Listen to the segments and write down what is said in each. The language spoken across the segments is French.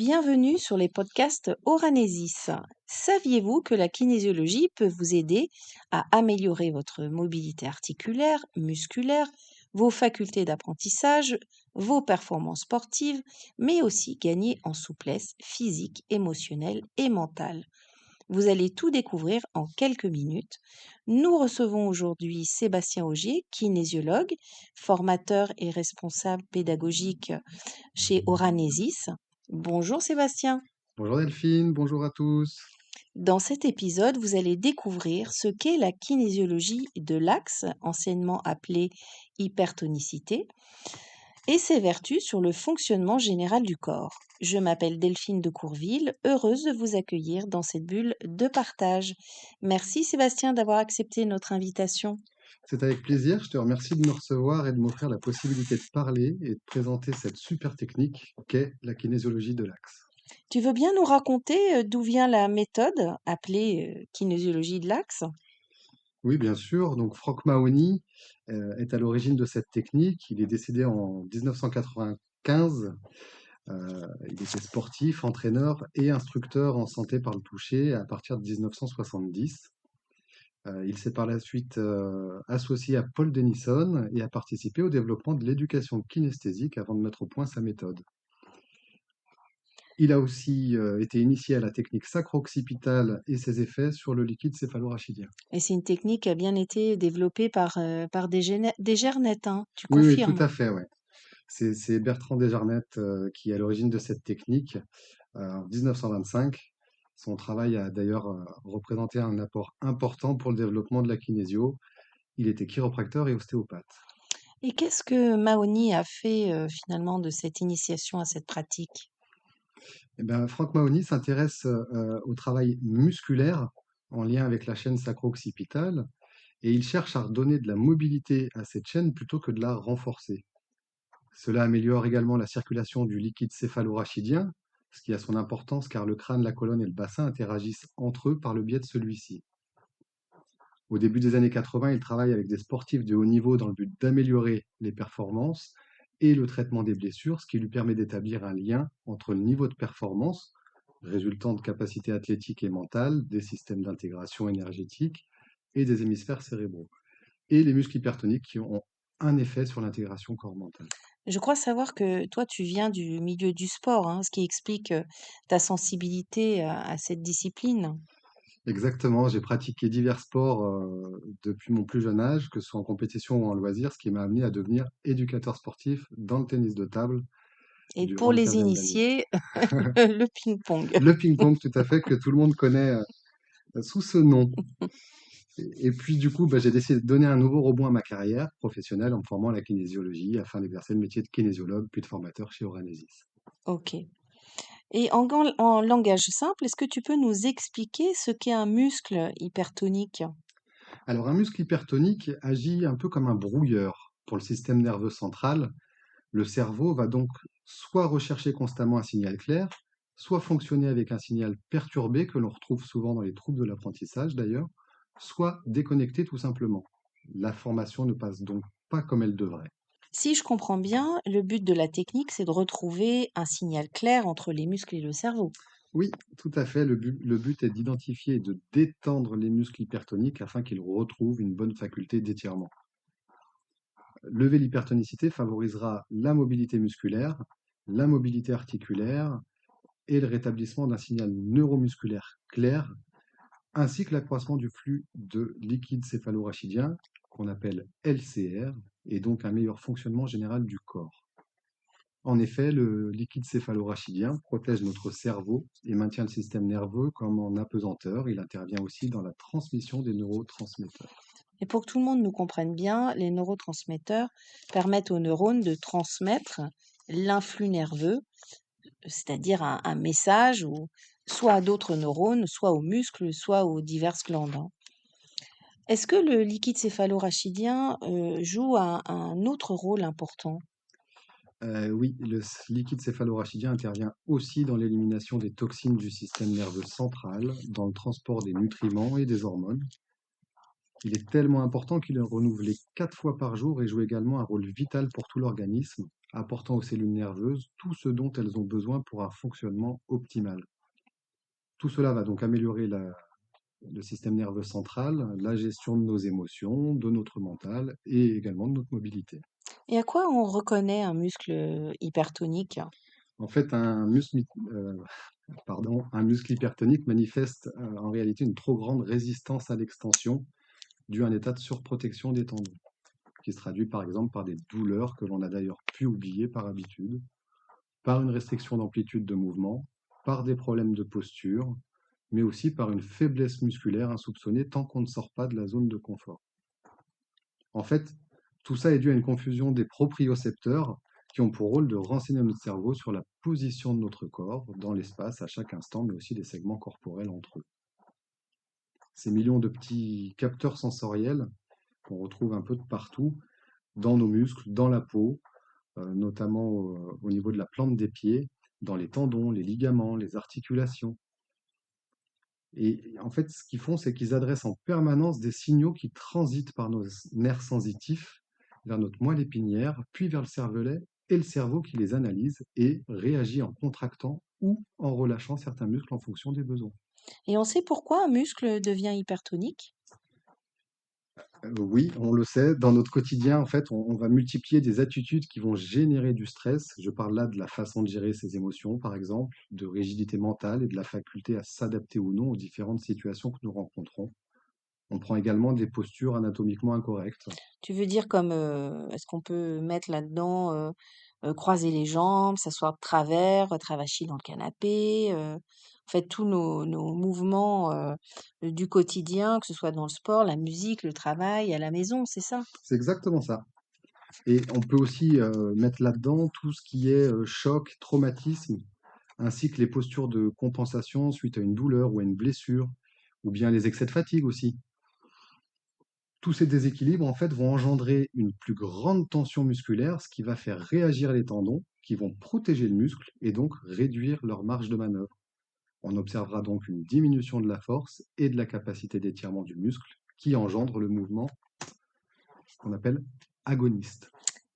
Bienvenue sur les podcasts Oranesis. Saviez-vous que la kinésiologie peut vous aider à améliorer votre mobilité articulaire, musculaire, vos facultés d'apprentissage, vos performances sportives, mais aussi gagner en souplesse physique, émotionnelle et mentale? Vous allez tout découvrir en quelques minutes. Nous recevons aujourd'hui Sébastien Augier, kinésiologue, formateur et responsable pédagogique chez Oranesis. Bonjour Sébastien. Bonjour Delphine, bonjour à tous. Dans cet épisode, vous allez découvrir ce qu'est la kinésiologie de l'axe, anciennement appelée hypertonicité, et ses vertus sur le fonctionnement général du corps. Je m'appelle Delphine de Courville, heureuse de vous accueillir dans cette bulle de partage. Merci Sébastien d'avoir accepté notre invitation. C'est avec plaisir, je te remercie de me recevoir et de m'offrir la possibilité de parler et de présenter cette super technique qu'est la kinésiologie de l'axe. Tu veux bien nous raconter d'où vient la méthode appelée kinésiologie de l'axe? Oui, bien sûr, donc Franck Mahony est à l'origine de cette technique. Il est décédé en 1995. Il était sportif, entraîneur et instructeur en santé par le toucher à partir de 1970. Il s'est par la suite associé à Paul Denison et a participé au développement de l'éducation kinesthésique avant de mettre au point sa méthode. Il a aussi été initié à la technique sacro-occipitale et ses effets sur le liquide céphalorachidien. Et c'est une technique qui a bien été développée par des Gernettes, hein, tu Oui, tout confirmes? à fait, ouais. C'est Bertrand Desjarnettes qui est à l'origine de cette technique en 1925. Son travail a d'ailleurs représenté un apport important pour le développement de la kinésio. Il était chiropracteur et ostéopathe. Et qu'est-ce que Mahony a fait finalement de cette initiation à cette pratique? Eh ben, Franck Mahony s'intéresse au travail musculaire en lien avec la chaîne sacro-occipitale et il cherche à redonner de la mobilité à cette chaîne plutôt que de la renforcer. Cela améliore également la circulation du liquide céphalorachidien, ce qui a son importance car le crâne, la colonne et le bassin interagissent entre eux par le biais de celui-ci. Au début des années 80, il travaille avec des sportifs de haut niveau dans le but d'améliorer les performances et le traitement des blessures, ce qui lui permet d'établir un lien entre le niveau de performance, résultant de capacités athlétiques et mentales, des systèmes d'intégration énergétique et des hémisphères cérébraux, et les muscles hypertoniques qui ont un effet sur l'intégration corps-mental. Je crois savoir que toi, tu viens du milieu du sport, hein, ce qui explique ta sensibilité à cette discipline. Exactement, j'ai pratiqué divers sports depuis mon plus jeune âge, que ce soit en compétition ou en loisir, ce qui m'a amené à devenir éducateur sportif dans le tennis de table Et durant pour une les quinzaine d'années. initiés, le ping-pong. Le ping-pong, tout à fait, que tout le monde connaît sous ce nom. Et puis, du coup, j'ai décidé de donner un nouveau rebond à ma carrière professionnelle en me formant à la kinésiologie afin d'exercer le métier de kinésiologue puis de formateur chez Oranesis. Ok. Et en langage simple, est-ce que tu peux nous expliquer ce qu'est un muscle hypertonique? Alors, un muscle hypertonique agit un peu comme un brouilleur pour le système nerveux central. Le cerveau va donc soit rechercher constamment un signal clair, soit fonctionner avec un signal perturbé que l'on retrouve souvent dans les troubles de l'apprentissage d'ailleurs, soit déconnecté tout simplement. L'information ne passe donc pas comme elle devrait. Si je comprends bien, le but de la technique, c'est de retrouver un signal clair entre les muscles et le cerveau. Oui, tout à fait. Le but est d'identifier et de détendre les muscles hypertoniques afin qu'ils retrouvent une bonne faculté d'étirement. Lever l'hypertonicité favorisera la mobilité musculaire, la mobilité articulaire et le rétablissement d'un signal neuromusculaire clair, ainsi que l'accroissement du flux de liquide céphalorachidien, qu'on appelle LCR, et donc un meilleur fonctionnement général du corps. En effet, le liquide céphalorachidien protège notre cerveau et maintient le système nerveux comme en apesanteur. Il intervient aussi dans la transmission des neurotransmetteurs. Et pour que tout le monde nous comprenne bien, les neurotransmetteurs permettent aux neurones de transmettre l'influx nerveux, c'est-à-dire un message soit à d'autres neurones, soit aux muscles, soit aux diverses glandes, hein. Est-ce que le liquide céphalorachidien joue un autre rôle important? Oui, liquide céphalorachidien intervient aussi dans l'élimination des toxines du système nerveux central, dans le transport des nutriments et des hormones. Il est tellement important qu'il est renouvelé 4 fois par jour et joue également un rôle vital pour tout l'organisme. apportant aux cellules nerveuses tout ce dont elles ont besoin pour un fonctionnement optimal. Tout cela va donc améliorer le système nerveux central, la gestion de nos émotions, de notre mental et également de notre mobilité. Et à quoi on reconnaît un muscle hypertonique? En fait, un muscle hypertonique manifeste en réalité une trop grande résistance à l'extension due à un état de surprotection des tendons, qui se traduit par exemple par des douleurs que l'on a d'ailleurs pu oublier par habitude, par une restriction d'amplitude de mouvement, par des problèmes de posture, mais aussi par une faiblesse musculaire insoupçonnée tant qu'on ne sort pas de la zone de confort. En fait, tout ça est dû à une confusion des propriocepteurs qui ont pour rôle de renseigner notre cerveau sur la position de notre corps dans l'espace à chaque instant, mais aussi des segments corporels entre eux. Ces millions de petits capteurs sensoriels qu'on retrouve un peu de partout, dans nos muscles, dans la peau, notamment au niveau de la plante des pieds, dans les tendons, les ligaments, les articulations. Et en fait, ce qu'ils font, c'est qu'ils adressent en permanence des signaux qui transitent par nos nerfs sensitifs vers notre moelle épinière, puis vers le cervelet et le cerveau qui les analyse et réagit en contractant ou en relâchant certains muscles en fonction des besoins. Et on sait pourquoi un muscle devient hypertonique? Oui, on le sait, dans notre quotidien, en fait, on va multiplier des attitudes qui vont générer du stress. Je parle là de la façon de gérer ses émotions, par exemple, de rigidité mentale et de la faculté à s'adapter ou non aux différentes situations que nous rencontrons. On prend également des postures anatomiquement incorrectes. Tu veux dire comme, est-ce qu'on peut mettre là-dedans, croiser les jambes, s'asseoir de travers, travailler dans le canapé, en fait tous nos mouvements, du quotidien, que ce soit dans le sport, la musique, le travail, à la maison, c'est ça? C'est exactement ça. Et on peut aussi mettre là-dedans tout ce qui est choc, traumatisme, ainsi que les postures de compensation suite à une douleur ou à une blessure, ou bien les excès de fatigue aussi. Tous ces déséquilibres, en fait, vont engendrer une plus grande tension musculaire, ce qui va faire réagir les tendons, qui vont protéger le muscle et donc réduire leur marge de manœuvre. On observera donc une diminution de la force et de la capacité d'étirement du muscle, qui engendre le mouvement qu'on appelle agoniste.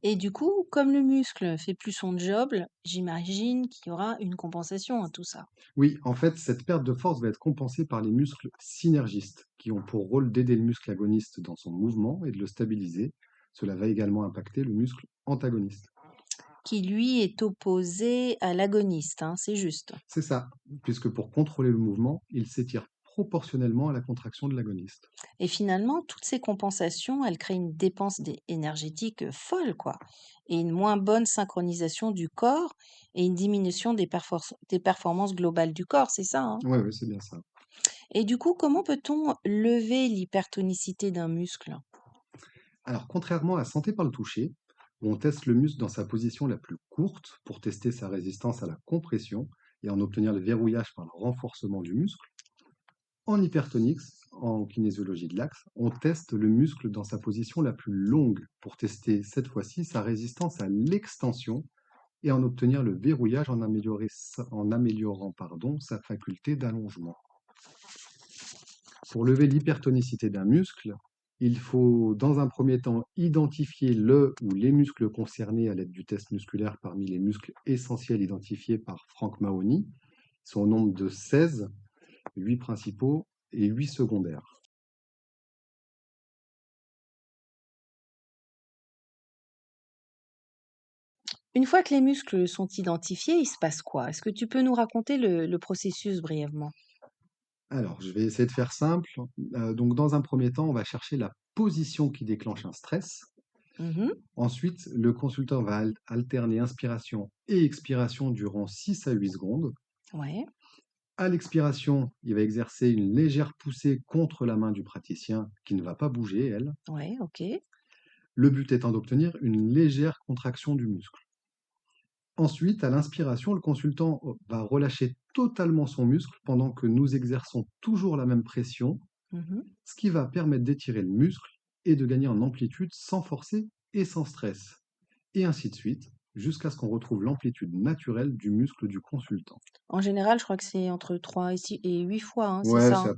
Et du coup, comme le muscle fait plus son job, j'imagine qu'il y aura une compensation à tout ça. Oui, en fait, cette perte de force va être compensée par les muscles synergistes, qui ont pour rôle d'aider le muscle agoniste dans son mouvement et de le stabiliser. Cela va également impacter le muscle antagoniste. Qui lui est opposé à l'agoniste, hein, c'est juste. C'est ça, puisque pour contrôler le mouvement, il s'étire proportionnellement à la contraction de l'agoniste. Et finalement, toutes ces compensations, elles créent une dépense énergétique folle, quoi. Et une moins bonne synchronisation du corps et une diminution des performances globales du corps, c'est ça, hein? Oui, oui, c'est bien ça. Et du coup, comment peut-on lever l'hypertonicité d'un muscle? Alors, contrairement à la santé par le toucher, où on teste le muscle dans sa position la plus courte pour tester sa résistance à la compression et en obtenir le verrouillage par le renforcement du muscle, en hypertonics, en kinésiologie de l'axe, on teste le muscle dans sa position la plus longue pour tester cette fois-ci sa résistance à l'extension et en obtenir le verrouillage en améliorant sa faculté d'allongement. Pour lever l'hypertonicité d'un muscle, il faut dans un premier temps identifier le ou les muscles concernés à l'aide du test musculaire parmi les muscles essentiels identifiés par Frank Mahony. Ils sont au nombre de 16, 8 principaux et 8 secondaires. Une fois que les muscles sont identifiés, il se passe quoi? Est-ce que tu peux nous raconter le processus brièvement? Alors, je vais essayer de faire simple. Donc, dans un premier temps, on va chercher la position qui déclenche un stress. Mhm. Ensuite, le consultant va alterner inspiration et expiration durant 6 à 8 secondes. Ouais, À l'expiration, il va exercer une légère poussée contre la main du praticien qui ne va pas bouger, elle. ouais, ok. Le but étant d'obtenir une légère contraction du muscle. Ensuite, à l'inspiration, le consultant va relâcher totalement son muscle pendant que nous exerçons toujours la même pression, Mhm. ce qui va permettre d'étirer le muscle et de gagner en amplitude sans forcer et sans stress. Et ainsi de suite, jusqu'à ce qu'on retrouve l'amplitude naturelle du muscle du consultant. En général, je crois que c'est entre 3 et 8 fois, hein, c'est Ouais, ça, hein? c'est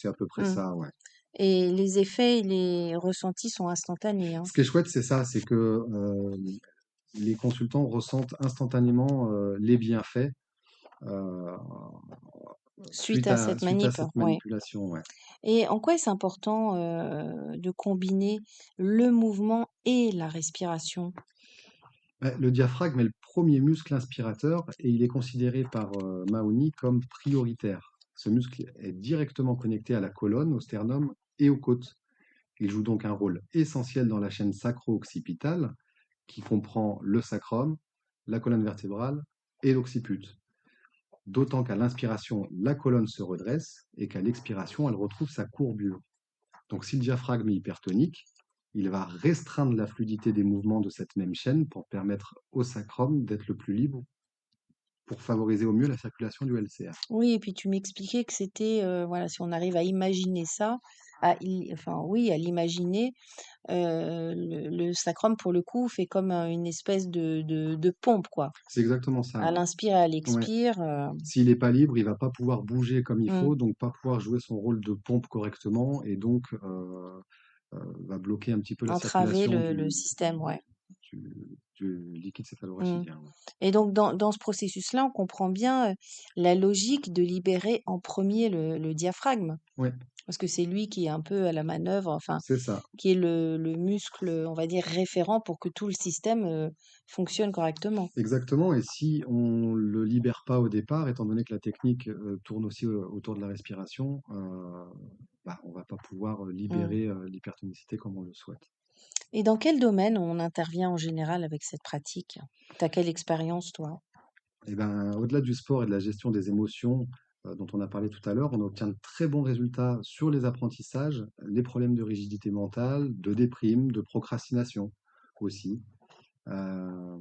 à peu près Mmh. ça, ouais. Et les effets et les ressentis sont instantanés, hein? Ce qui est chouette, c'est ça, c'est que les consultants ressentent instantanément les bienfaits euh, Suite à cette suite à manip, cette ouais. manipulation. Ouais. Et en quoi est-ce important, de combiner le mouvement et la respiration? Le diaphragme est le premier muscle inspirateur et il est considéré par Mahony comme prioritaire. Ce muscle est directement connecté à la colonne, au sternum et aux côtes. Il joue donc un rôle essentiel dans la chaîne sacro-occipitale qui comprend le sacrum, la colonne vertébrale et l'occiput. D'autant qu'à l'inspiration, la colonne se redresse et qu'à l'expiration, elle retrouve sa courbure. Donc si le diaphragme est hypertonique, il va restreindre la fluidité des mouvements de cette même chaîne pour permettre au sacrum d'être le plus libre pour favoriser au mieux la circulation du LCA. Oui, et puis tu m'expliquais que c'était, voilà, si on arrive à imaginer ça, enfin oui, à l'imaginer, le sacrum pour le coup fait comme, une espèce de pompe quoi. C'est exactement ça, À ouais. l'inspire et à Ouais. l'expire, S'il n'est pas libre, il va pas pouvoir bouger comme il mmh, faut, donc pas pouvoir jouer son rôle de pompe correctement, et donc va bloquer un petit peu la entraver circulation le système, ouais. du, du liquide Mmh. céphalorachidien. Ouais. Et donc dans ce processus-là, on comprend bien, la logique de libérer en premier le diaphragme. Ouais, Parce que c'est lui qui est un peu à la manœuvre, enfin, c'est ça. qui est le muscle, on va dire, référent pour que tout le système, fonctionne correctement. Exactement, et si on le libère pas au départ, étant donné que la technique tourne aussi autour de la respiration, on va pas pouvoir Mmh. libérer l'hypertonicité comme on le souhaite. Et dans quel domaine on intervient en général avec cette pratique? Tu as quelle expérience toi? Et ben, au-delà du sport et de la gestion des émotions dont on a parlé tout à l'heure, on obtient de très bons résultats sur les apprentissages, les problèmes de rigidité mentale, de déprime, de procrastination aussi. Euh,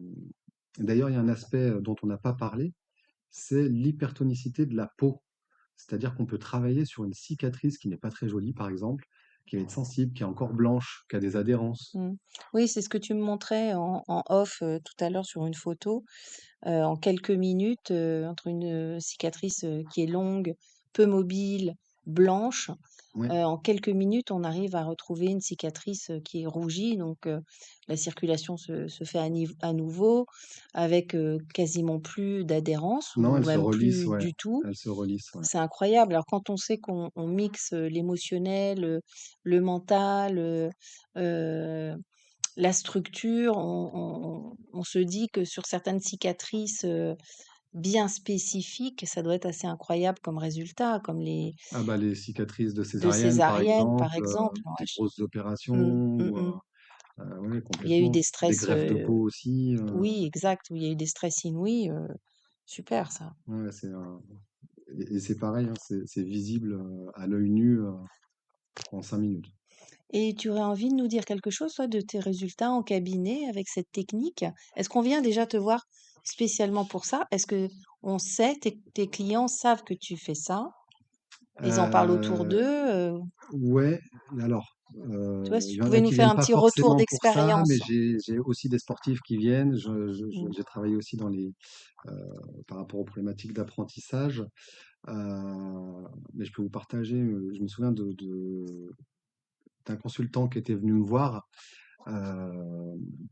D'ailleurs, il y a un aspect dont on n'a pas parlé, c'est l'hypertonicité de la peau. C'est-à-dire qu'on peut travailler sur une cicatrice qui n'est pas très jolie, par exemple, qui va être sensible, qui est encore blanche, qui a des adhérences. Mmh. Oui, c'est ce que tu me montrais en off, tout à l'heure sur une photo. En quelques minutes, entre une, cicatrice, qui est longue, peu mobile, blanche, Ouais. en quelques minutes, on arrive à retrouver une cicatrice, qui est rougie, donc la circulation se fait à nouveau avec, quasiment plus d'adhérence Non, ou elle se même relisse, plus ouais. du tout. Elle se relisse, ouais. C'est incroyable. Alors quand on sait qu'on mixe, l'émotionnel, le mental, heu, la structure, on se dit que sur certaines cicatrices, bien spécifiques, ça doit être assez incroyable comme résultat, comme les Ah bah les cicatrices de de césarienne, par césarienne, par exemple, exemple. Ouais, des grosses opérations, mmh, mmh ou, mh. ouais, Il y a eu complètement. des Des stress, greffes de peau aussi. oui, exact, où il y a eu des stress inouïs, super ça. Ouais, et c'est pareil, hein, c'est visible à l'œil nu en 5 minutes. Et tu aurais envie de nous dire quelque chose, toi, de tes résultats en cabinet avec cette technique? Est-ce qu'on vient déjà te voir spécialement pour ça? Est-ce que on sait, tes clients savent que tu fais ça? Ils en parlent autour Euh, d'eux? Ouais, alors, Tu vois, si il tu y en a pouvais nous qui faire viennent un pas petit retour forcément pour ça, mais d'expérience. j'ai aussi des sportifs qui viennent. Mmh. J'ai travaillé aussi euh, par rapport aux problématiques d'apprentissage. Mais je peux vous partager, je me souviens d'un consultant qui était venu me voir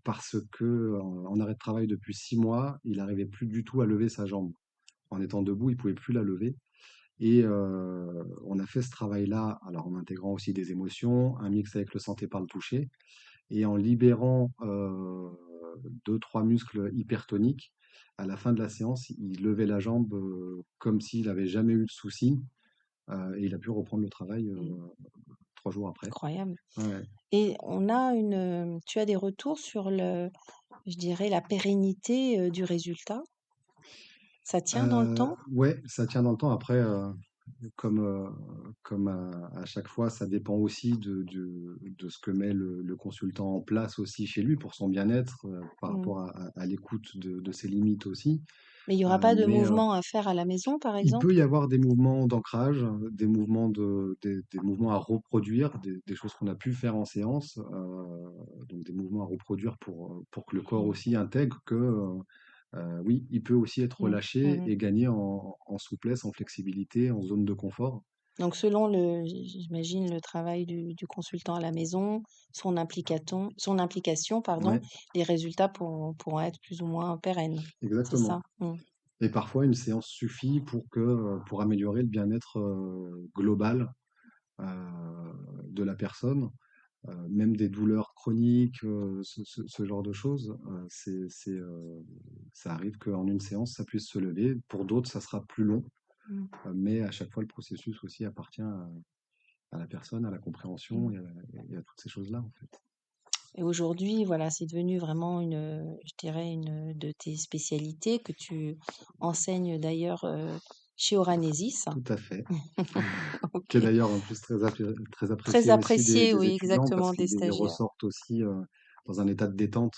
parce que en arrêt de travail depuis 6 mois, il n'arrivait plus du tout à lever sa jambe. En étant debout, il pouvait plus la lever. Et on a fait ce travail-là, alors en intégrant aussi des émotions, un mix avec le santé par le toucher, et en libérant 2, 3 muscles hypertoniques. À la fin de la séance, il levait la jambe comme s'il n'avait jamais eu de soucis, et il a pu reprendre le travail Mmh. 3 jours après. Incroyable. Ouais. Et tu as des retours sur je dirais la pérennité, du résultat? Ça tient dans le temps? Ouais, ça tient dans le temps. Après, comme, comme à chaque fois, ça dépend aussi de ce que met le consultant en place aussi chez lui pour son bien-être, par Mmh. rapport à l'écoute de ses limites aussi. Mais il y aura pas de Mais mouvement à faire à la maison, par il peut exemple? y avoir des mouvements d'ancrage, des mouvements à reproduire, des choses qu'on a pu faire en séance, donc des mouvements à reproduire pour que le corps Mmh. aussi intègre que oui, il peut aussi être Mmh. relâché Mmh. et gagner en souplesse, en flexibilité, en zone de confort. Donc selon j'imagine le travail du consultant à la maison, son implication, pardon, Ouais, les résultats pourront être plus ou moins pérennes. C'est exactement. ça? Mmh. Et parfois, une séance suffit pour améliorer le bien-être global euh, de la personne, même des douleurs chroniques, ce genre de choses. Ça arrive qu'en une séance, ça puisse se lever. Pour d'autres, ça sera plus long, Mmh. mais à chaque fois, le processus aussi appartient à la personne, à la compréhension Mmh. et à toutes ces choses-là, en fait. Et aujourd'hui, voilà, c'est devenu vraiment je dirais une de tes spécialités que tu enseignes d'ailleurs, chez Oranesis. Tout à fait. Qui est OK. d'ailleurs en plus très Très apprécié aussi apprécié, des oui, étudiants parce exactement, des qu'ils stagiaires. ressortent aussi dans un état de détente,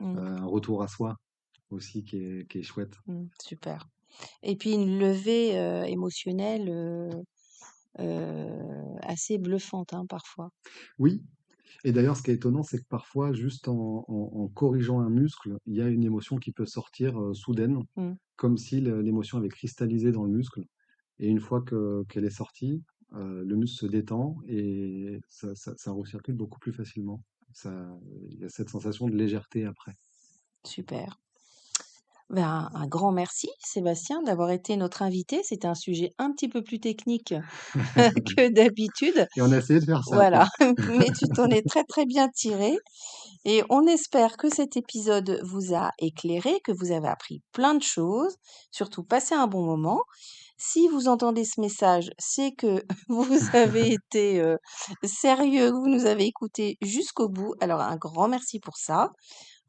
Mmh, un retour à soi aussi qui est chouette. super. Et puis une levée, émotionnelle, assez bluffante, hein, parfois. Oui, et d'ailleurs ce qui est étonnant, c'est que parfois juste en corrigeant un muscle, il y a une émotion qui peut sortir soudaine, Mmh, comme si l'émotion avait cristallisé dans le muscle. Et une fois qu'elle est sortie, le muscle se détend et ça recircule beaucoup plus facilement. Il y a cette sensation de légèreté après. super. Ben, un grand merci, Sébastien, d'avoir été notre invité. C'était un sujet un petit peu plus technique que d'habitude. Et on a essayé de faire simple. Voilà, mais tu t'en es très, très bien tiré et on espère que cet épisode vous a éclairé, que vous avez appris plein de choses, surtout passé un bon moment. Si vous entendez ce message, c'est que vous avez été, sérieux, que vous nous avez écoutés jusqu'au bout. Alors un grand merci pour ça.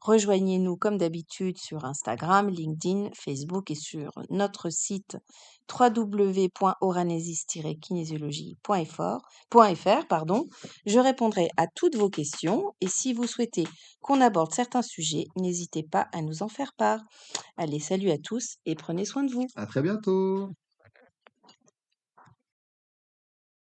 Rejoignez-nous comme d'habitude sur Instagram, LinkedIn, Facebook et sur notre site www.oranesis-kinésiologie.fr, pardon. Je répondrai à toutes vos questions et si vous souhaitez qu'on aborde certains sujets, n'hésitez pas à nous en faire part. Allez, salut à tous et prenez soin de vous. À très bientôt!